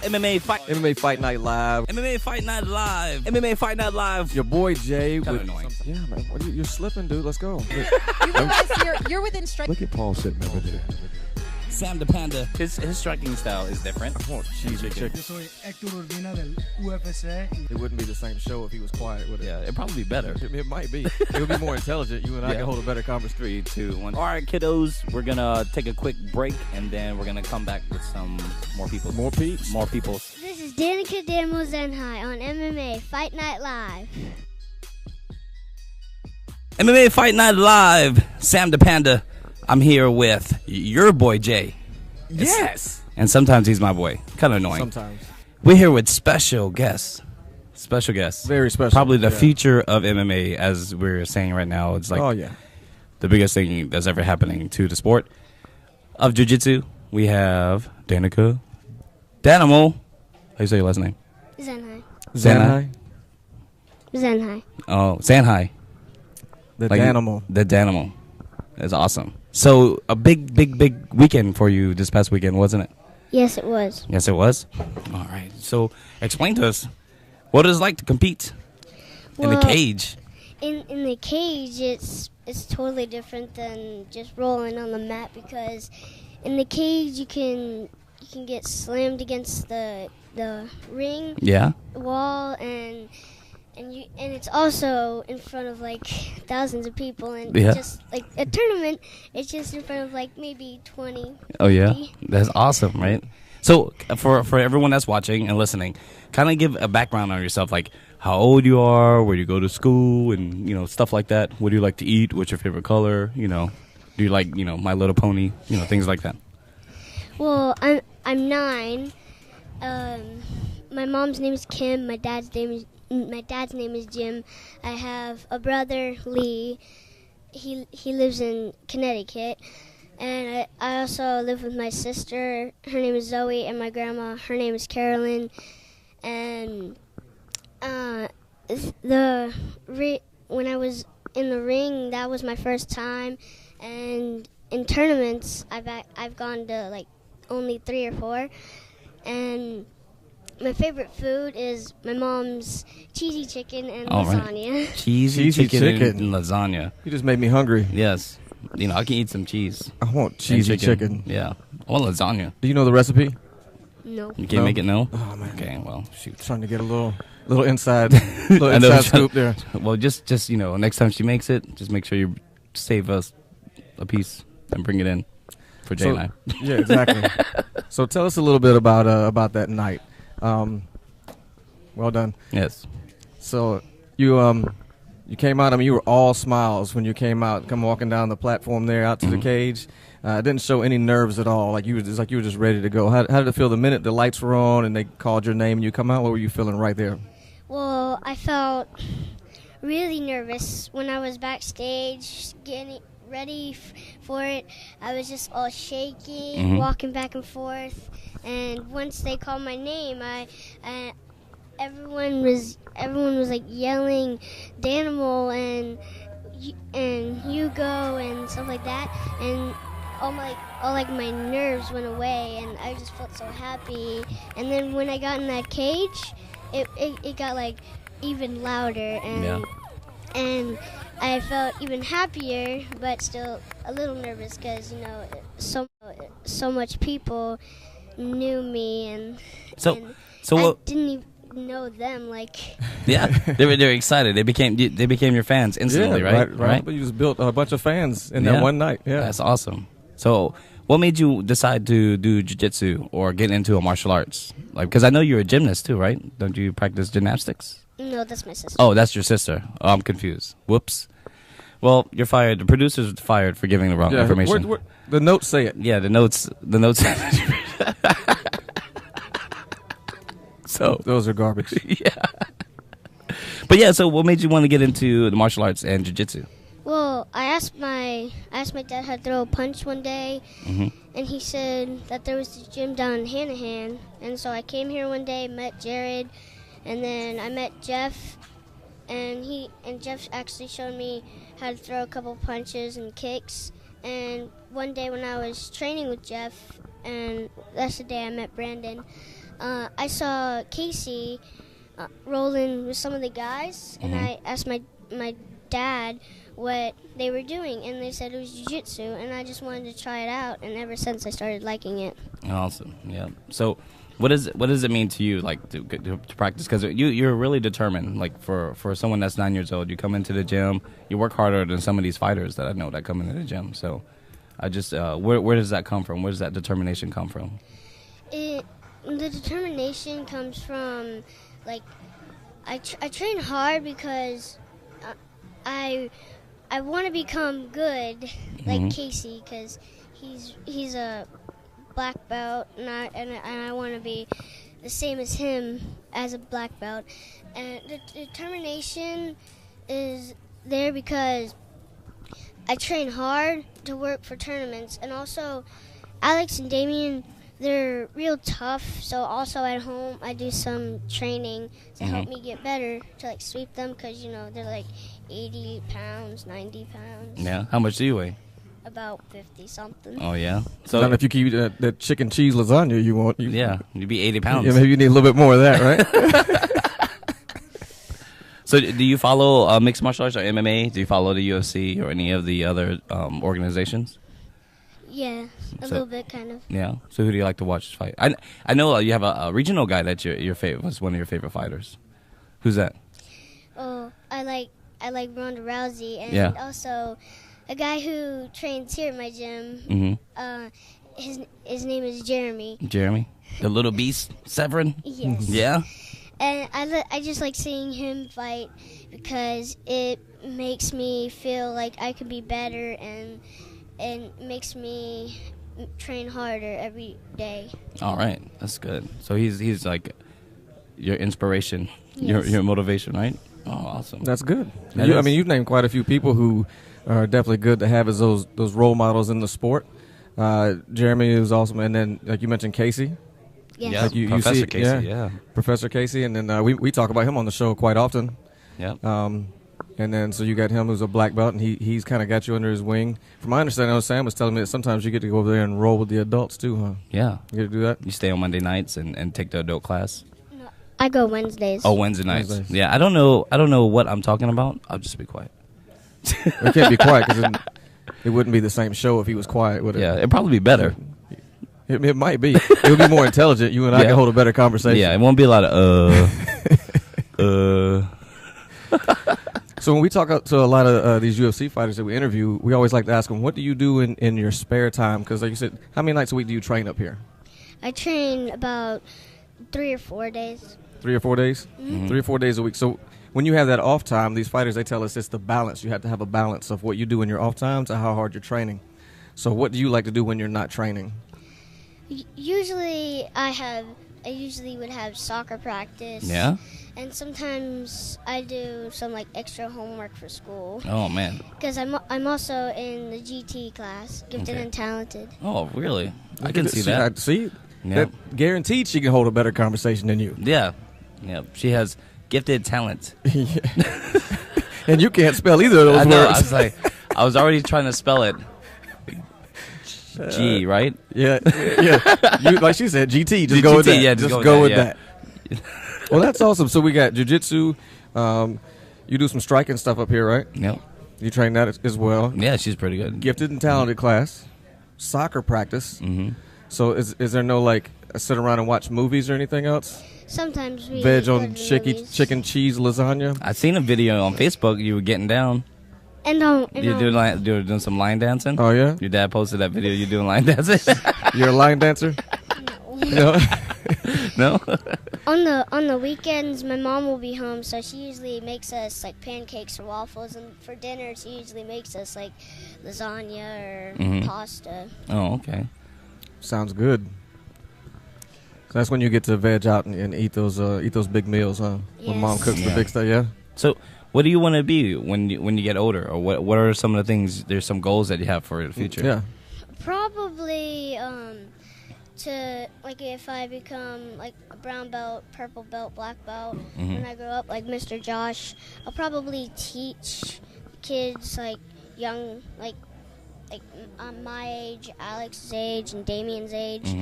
MMA Fight Night Live. MMA Fight Night Live. MMA Fight Night Live. Your boy Jay. Kind of annoying. Yeah, man. You're slipping, dude. Let's go. You're within strike. Look at Paul sitting over there. Sam the Panda. His striking style is different. I want cheesy chicken. Yo soy Héctor Urbina del UFC. It wouldn't be the same show if he was quiet, would it? Yeah, it'd probably be better. It might be. It would be more intelligent. You and I can hold a better conversation. 3, 2, 1. All right, kiddos. We're going to take a quick break, and then we're going to come back with some more people. More peeps? More people. This is Danica Zenhai on MMA Fight Night Live. MMA Fight Night Live. Sam the Panda. I'm here with your boy, Jay. Yes. And sometimes he's my boy. Kind of annoying. Sometimes. We're here with special guests. Special guests. Very special. Probably the future of MMA, as we're saying right now. It's like the biggest thing that's ever happening to the sport of jiu-jitsu. We have Danica. Danimal. How you say your last name? Zenhai. Zenhai. Zenhai. Oh, Zenhai. The Like Danimal. The Danimal. That's awesome. So a big weekend for you this past weekend, wasn't it? Yes, it was. Yes, it was. All right. So explain to us what it's like to compete in the cage. In the cage, it's totally different than just rolling on the mat, because in the cage you can get slammed against the ring wall, and it's also in front of like thousands of people, and just like a tournament, it's just in front of like maybe 20. Oh yeah, 50. that's awesome, right? So for everyone that's watching and listening, kind of give a background on yourself, like how old you are, where you go to school, and stuff like that. What do you like to eat? What's your favorite color? Do you like My Little Pony? Things like that. Well, I'm 9. My mom's name is Kim. My dad's name is Jim. I have a brother, Lee. He lives in Connecticut. And I also live with my sister. Her name is Zoe, and my grandma. Her name is Carolyn. And when I was in the ring, that was my first time. And in tournaments, I've gone to like only 3 or 4. And my favorite food is my mom's cheesy chicken and lasagna. Right. Cheesy chicken and lasagna. You just made me hungry. Yes. I can eat some cheese. I want cheesy chicken. Yeah. I want lasagna. Do you know the recipe? No. You can't make it, no? Oh, man. Okay, well, shoot. Trying to get a little inside scoop there. Well, just next time she makes it, just make sure you save us a piece and bring it in for Jay and I. Yeah, exactly. So tell us a little bit about that night. Well done. Yes. So you came out. I mean, you were all smiles when you came out. Come walking down the platform there out to the cage. It didn't show any nerves at all. Like you were just ready to go. How did it feel the minute the lights were on and they called your name and you come out? What were you feeling right there? Well, I felt really nervous when I was backstage getting ready for it. I was just all shaking, walking back and forth. And once they called my name, everyone was like yelling Danimal and Hugo and stuff like that, and all my nerves went away, and I just felt so happy. And then when I got in that cage, it got like even louder, and I felt even happier, but still a little nervous because so much people knew me, and I didn't even know them. Like they were excited. They became your fans instantly, right? But you just built a bunch of fans in that one night. Yeah, that's awesome. So what made you decide to do jiu-jitsu or get into a martial arts? Like, because I know you're a gymnast too, right? Don't you practice gymnastics? No, that's my sister. Oh, that's your sister. Oh, I'm confused. Whoops. Well, you're fired. The producers are fired for giving the wrong information. The notes say it. Yeah, the notes. So those are garbage. Yeah. But yeah, so what made you want to get into the martial arts and jiu-jitsu? Well, I asked my dad how to throw a punch one day, and he said that there was this gym down in Hanahan, and so I came here one day, met Jared, and then I met Jeff, and Jeff actually showed me how to throw a couple punches and kicks. And one day when I was training with Jeff, and that's the day I met Brandon, I saw Casey rolling with some of the guys, and I asked my dad what they were doing, and they said it was jiu-jitsu, and I just wanted to try it out, and ever since I started liking it. Awesome. Yeah. So, what does it mean to you, like to practice? Because you're really determined. Like for someone that's 9 years old, you come into the gym, you work harder than some of these fighters that I know that come into the gym. So, I just where does that come from? Where does that determination come from? The determination comes from, like, I train hard because I want to become good like Casey, because he's a black belt, and I want to be the same as him as a black belt. And the determination is there because I train hard to work for tournaments, and also Alex and Damien, they're real tough, so also at home I do some training to help me get better, to like sweep them, because they're like 80 pounds, 90 pounds. Yeah. How much do you weigh? About 50 something. Oh yeah. So Not if you keep that chicken cheese lasagna, you won't. you'd be 80 pounds. Yeah, maybe you need a little bit more of that, right? So do you follow mixed martial arts or MMA? Do you follow the UFC or any of the other organizations? Yeah, a little bit, kind of. Yeah. So who do you like to watch fight? I know you have a regional guy that your favorite was one of your favorite fighters. Who's that? Oh, I like Ronda Rousey, and Yeah. also a guy who trains here at my gym. Mm-hmm. His name is Jeremy. Jeremy, the little beast, Severin. Yes. Yeah. And I just like seeing him fight because it makes me feel like I can be better, and makes me train harder every day. All right, that's good. So he's like your inspiration, Yes. your motivation, right? Oh, awesome. That's good. That I is. mean, you've named quite a few people who are definitely good to have as those role models in the sport. Jeremy is awesome, and then like you mentioned, Casey. Yes. Yeah, Like you Professor see- Casey. yeah. Yeah. Professor Casey, and then we talk about him on the show quite often. Yeah. And then so you got him who's a black belt, and he's kind of got you under his wing. From my understanding, I know Sam was telling me that sometimes you get to go over there and roll with the adults too, huh? Yeah. You get to do that? You stay on Monday nights and take the adult class. No, I go Wednesdays. Oh, Wednesday nights. Wednesdays. Yeah. I don't know what I'm talking about. I'll just be quiet. We can't be quiet because it wouldn't be the same show if he was quiet, would it? Yeah, it'd probably be better. It might be. It would be more intelligent. You and I Yeah. can hold a better conversation. Yeah, it won't be a lot of So when we talk to a lot of these UFC fighters that we interview, we always like to ask them, what do you do in your spare time? Because like you said, how many nights a week do you train up here? I train about 3 or 4 days. 3 or 4 days? 3 or 4 days a week. So when you have that off time, these fighters, they tell us it's the balance. You have to have a balance of what you do in your off time to how hard you're training. So what do you like to do when you're not training? Usually I usually would have soccer practice. Yeah? And sometimes I do some like extra homework for school, Oh man. because I'm also in the GT class, gifted Okay. and talented. Oh really? I can see See, that. See? Yeah. That guaranteed she can hold a better conversation than you. Yeah. Yeah. She has gifted talent. And you can't spell either of those I know. words. I was already trying to spell it. G, right? Yeah. You, like she said, GT. Just go with GT, that. yeah, just go with that. yeah. Well, that's awesome. So we got jiu-jitsu. You do some striking stuff up here, right? Yep. You train that as well. Yeah, she's pretty good. Gifted and talented class. Soccer practice. Mm-hmm. So is there no like sit around and watch movies or anything else? Sometimes we Veg go on to the movies. chicken cheese lasagna. I seen a video on Facebook. You were getting down. You're doing some line dancing. Oh yeah, Your dad posted that video. You doing line dancing? you're a line dancer. No. No. On the weekends, my mom will be home, so she usually makes us like pancakes or waffles, and for dinner, she usually makes us like lasagna or pasta. Oh, okay. Sounds good. So that's when you get to veg out and eat those big meals, huh? When mom Yes. cooks the Yeah. big stuff, yeah. So, what do you want to be when you get older, or what are some of the things? There's some goals that you have for the future. Yeah. Probably to like if I become like a brown belt, purple belt, black belt when I grow up, like Mr. Josh, I'll probably teach kids like young like my age, Alex's age, and Damien's age,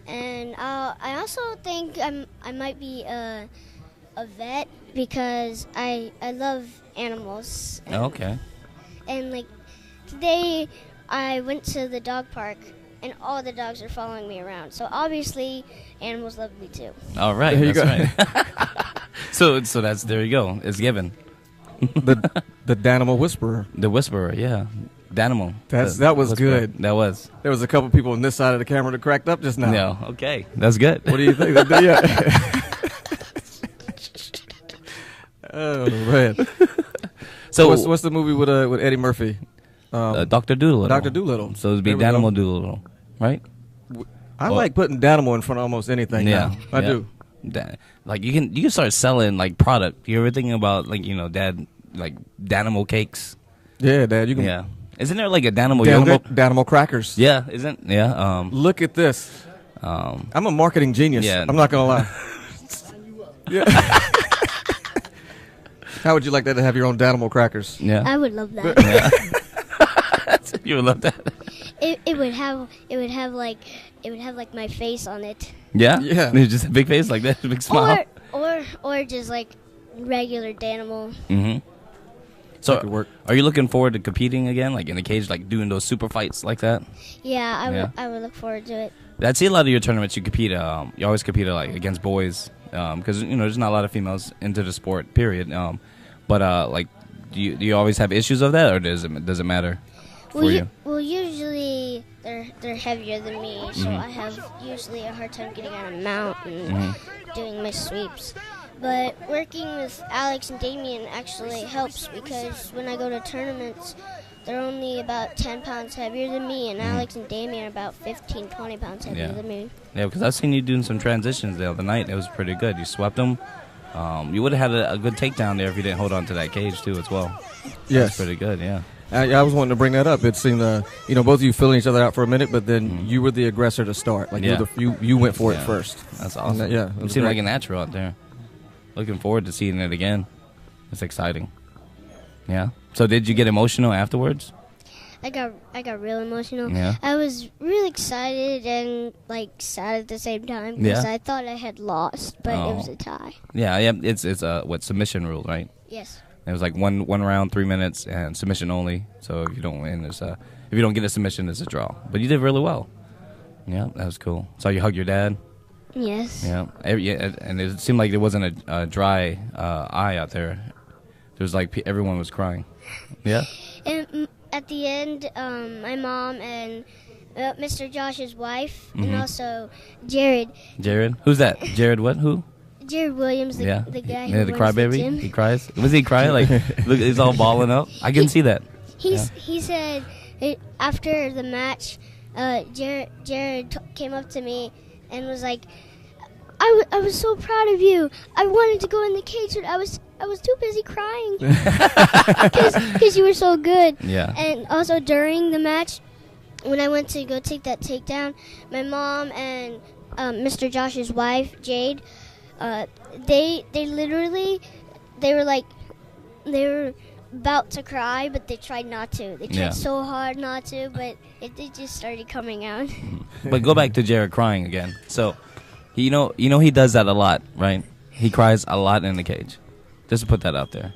And I also think I might be a vet because I love animals. Okay. And like today, I went to the dog park, and all the dogs are following me around. So obviously, animals love me too. All right. There you That's right. So that's there you go. It's given. The Danimal Whisperer. The Whisperer, yeah. Danimal. That was Whisperer. good. That was. There was a couple people on this side of the camera that cracked up just now. No. Okay. That's good. What do you think? Yeah. Oh man. So what's the movie with Eddie Murphy? Dr. Doolittle. Dr. Doolittle. So it'd be There we go. Danimal Doolittle, right? I like putting Danimal in front of almost anything. Yeah. now. I do. Like you can start selling like product. You ever thinking about like Dad like Danimal cakes? Yeah, Dad. You can. Yeah. Isn't there like a Danimal yogurt? Danimal crackers. Yeah. Isn't yeah. Look at this. I'm a marketing genius. Yeah. I'm not gonna lie. Yeah. How would you like that to have your own Danimal crackers? Yeah. I would love that. Yeah. You would love that. It would have like my face on it. Yeah. Yeah. It's just a big face like that, a big smile. Or just like regular Danimal. Mm-hmm. So, That could work. are you looking forward to competing again, like in the cage, like doing those super fights like that? Yeah, I would look forward to it. I see a lot of your tournaments. You compete. You always compete like against boys, because there's not a lot of females into the sport. Period. But like, do you always have issues of that, or does it matter for you? Well, usually they're heavier than me, so I have usually a hard time getting on a mount and doing my sweeps. But working with Alex and Damien actually helps because when I go to tournaments, they're only about 10 pounds heavier than me, and Alex and Damien are about 15, 20 pounds heavier than me. Yeah, because I've seen you doing some transitions the other night. It was pretty good. You swept them. You would have had a good takedown there if you didn't hold on to that cage too, as well. Yes. That's pretty good. Yeah. I was wanting to bring that up. It seemed, both of you filling each other out for a minute, but then you were the aggressor to start. Like you went for it first. That's awesome. And You seem like a natural out there. Looking forward to seeing it again. It's exciting. Yeah. So did you get emotional afterwards? I got real emotional. Yeah. I was really excited and like sad at the same time because I thought I had lost, but it was a tie. Yeah. It's submission rule, right? Yes. It was like one round, 3 minutes, and submission only. So if you don't win, if you don't get a submission, it's a draw. But you did really well. Yeah, that was cool. So you hugged your dad. Yes. Yeah, and it seemed like there wasn't a dry eye out there. There was like everyone was crying. Yeah. And at the end, my mom and Mr. Josh's wife, and also Jared. Jared, who's that? Jared, what? Who? Jared Williams, the guy who the runs the crybaby. gym. He cries. Was he crying? Like, look, he's all balling up. I can see that. He said after the match, Jared came up to me and was like, I was so proud of you. I wanted to go in the cage, but I was too busy crying because you were so good. Yeah. And also during the match, when I went to go take that takedown, my mom and Mr. Josh's wife, Jade, they were about to cry, but they tried not to. They tried so hard not to, but it just started coming out. But go back to Jared crying again. So, he does that a lot, right? He cries a lot in the cage. Just to put that out there.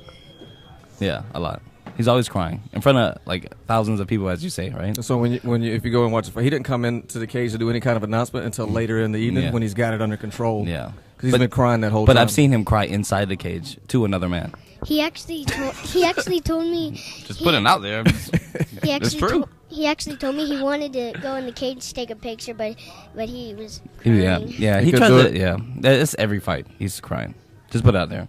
Yeah, a lot. He's always crying in front of like thousands of people, as you say, right? So if you go and watch it, he didn't come into the cage to do any kind of announcement until later in the evening when he's got it under control. Yeah, because he's been crying that whole time. But I've seen him cry inside the cage to another man. He actually told me. Just put it out there. It's true. He actually told me he wanted to go in the cage to take a picture, but he was crying. Yeah. He tries to. Yeah, that's every fight. He's crying. Just put it out there.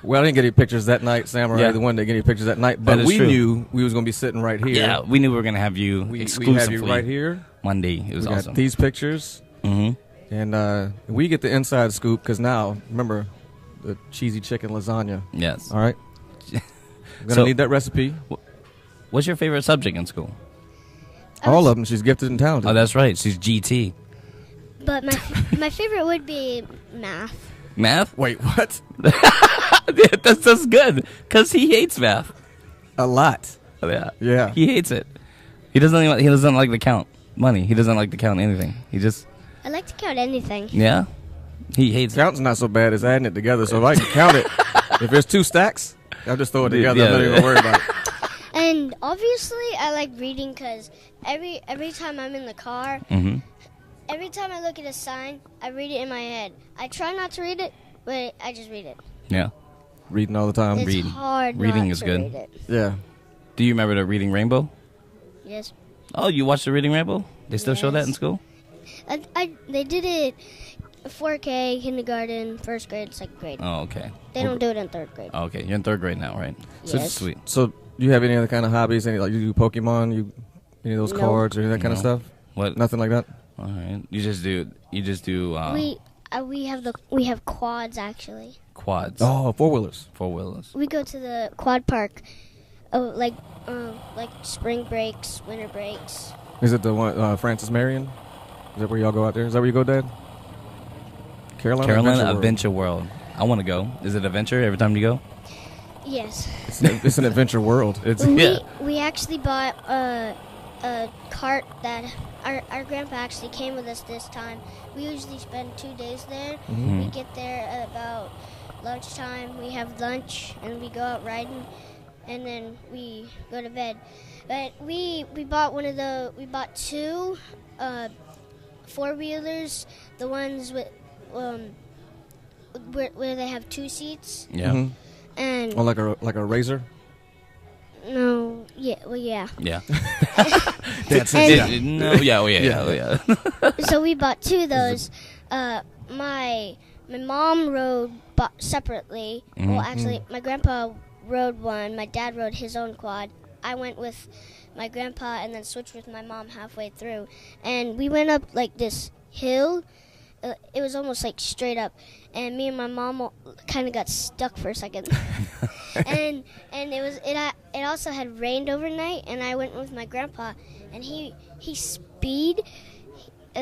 Well, I didn't get any pictures that night, Samurai. Yeah. The one that get any pictures that night, but we knew we was going to be sitting right here. Yeah, we knew we were going to have you exclusively. We have you right here. Monday. It was we awesome. got these pictures, and we get the inside scoop because now remember the cheesy chicken lasagna. Yes. All right. I'm gonna need that recipe. What's your favorite subject in school? All of them. She's gifted and talented. Oh, that's right. She's GT. But my favorite would be math. Math? Wait, what? That's good because he hates math a lot. Yeah. Yeah. He hates it. He doesn't like the count. money. He doesn't like to count anything. He just I like to count anything. yeah. He hates it. Counting's not so bad as adding it together. So if I can count it, if there's 2 stacks, I'll just throw it together. Yeah. I'm not even gonna worry about it. And obviously, I like reading because every time I'm in the car, Mm-hmm. every time I look at a sign, I read it in my head. I try not to read it, but I just read it. Yeah. Reading all the time. It's Read. hard Reading not is to good. read it. Yeah. Do you remember the Reading Rainbow? Yes. Oh, you watched the Reading Rainbow? They still show that in Yes. school? They did it 4K, kindergarten, first grade, second grade. Oh, okay. They don't do it in third grade. Oh, okay. You're in 3rd grade now, right? Yes. Sweet. So do you have any other kind of hobbies? Any like you do Pokemon? Any of those No. cards or any of that kind of No. stuff? What? Nothing like that. All right. You just do. We have quads actually. Quads. Oh, 4-wheelers. 4-wheelers. We go to the quad park, like spring breaks, winter breaks. Is it the one Francis Marion? Is that where y'all go out there? Is that where you go, Dad? Carolina World. Adventure World. I want to go. Is it adventure every time you go? Yes. It's an adventure world. It's yeah. We actually bought a cart that our grandpa actually came with us this time. We usually spend 2 days there. Mm-hmm. We get there at about lunchtime. We have lunch and we go out riding, and then we go to bed. But we bought 2 4-wheelers, the ones with where they have 2 seats. Yeah. Mhm. And Oh, like a razor. no, yeah, well, yeah. Yeah. That's And- No. Yeah. Oh, yeah. Oh, yeah. So we bought 2 of those. My mom rode separately. Well, actually, my grandpa rode one. My dad rode his own quad. I went with my grandpa and then switched with my mom halfway through. And we went up like this hill. It was almost like straight up. And me and my mom kind of got stuck for a second. and it also had rained overnight. And I went with my grandpa, and he speed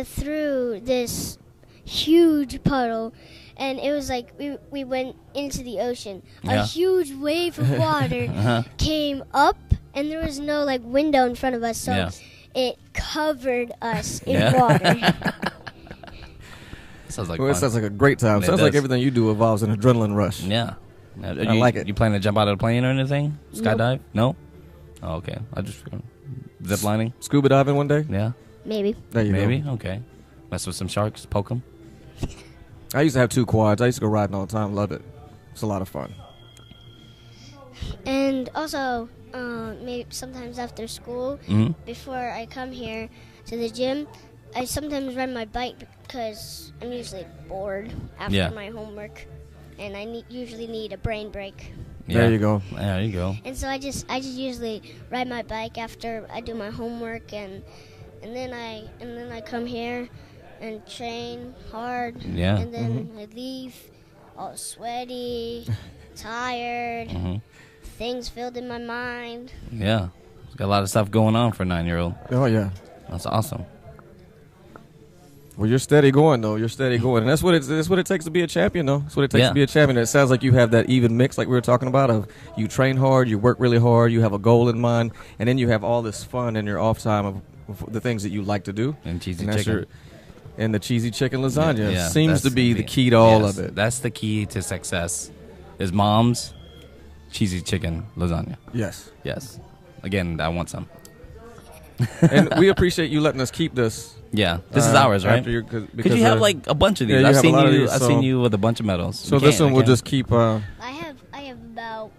through this huge puddle, and it was like we went into the ocean. Yeah. A huge wave of water came up, and there was no like window in front of us, so Yeah. it covered us in Yeah. water. Sounds like Well, it fun. sounds like a great time. It Sounds like does. everything you do involves an adrenaline rush. Yeah. I like it. You plan to jump out of the plane or anything? Nope. Skydive? No? Oh, okay. I just zip lining? Scuba diving one day. Yeah. Maybe. There you Maybe? go. Okay. Mess with some sharks, poke them. I used to have 2 quads. I used to go riding all the time. Love it. It's a lot of fun. And also, maybe sometimes after school, Mm-hmm. before I come here to the gym, I sometimes ride my bike because I'm usually bored after Yeah. my homework, and I usually need a brain break. There you go. There you go. And so I just usually ride my bike after I do my homework, and then I come here and train hard. Yeah. And then I leave all sweaty, tired, Mm-hmm. things filled in my mind. Yeah. Got a lot of stuff going on for a 9-year-old. Oh yeah. That's awesome. Well, you're steady going though. You're steady going, and that's what it takes to be a champion, though. That's what it takes Yeah. to be a champion. It sounds like you have that even mix, like we were talking about. Of you train hard, you work really hard, you have a goal in mind, and then you have all this fun in your off time of the things that you like to do. And cheesy And that's chicken. and the cheesy chicken lasagna Yeah, seems that's to be the key to all of it. That's the key to success. Is mom's cheesy chicken lasagna. Yes. Yes. Again, I want some. And we appreciate you letting us keep this. Yeah. This is ours, right? Because Because you have like a bunch of these. yeah, you I've have a seen lot of you. these, I've so- seen you with a bunch of medals. so this one we'll just keep. I have about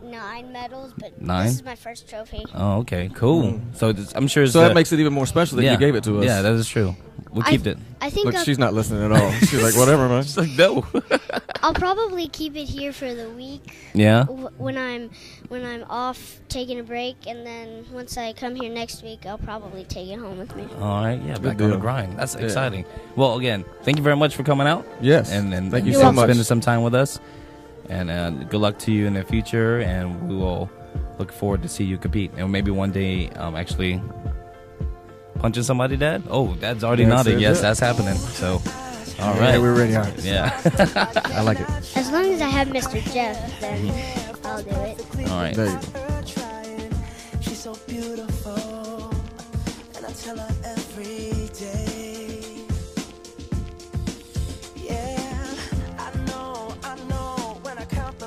9 medals, but 9? this is my first trophy. Oh, okay, cool. So I'm sure. It's So that makes it even more special that yeah. you gave it to us. Yeah, that is true. We'll keep it. I think Look, she's not listening at all. She's like, whatever, man. She's like, no. I'll probably keep it here for the week Yeah. when I'm off taking a break, and then once I come here next week, I'll probably take it home with me. All right. Yeah. Back on deal. the grind. That's exciting. Well, again, thank you very much for coming out. Yes. And thank you You're so welcome. much. spending some time with us. And good luck to you in the future. And we will look forward to see you compete. And maybe one day, actually punching somebody, Dad. Oh, Dad's already Yes, nodded. yes, Yes, that's happening. So, all Yeah, right. we're ready. All right. Yeah. I like it. As long as I have Mr. Jeff, then I'll do it. All right. There you go. She's so beautiful.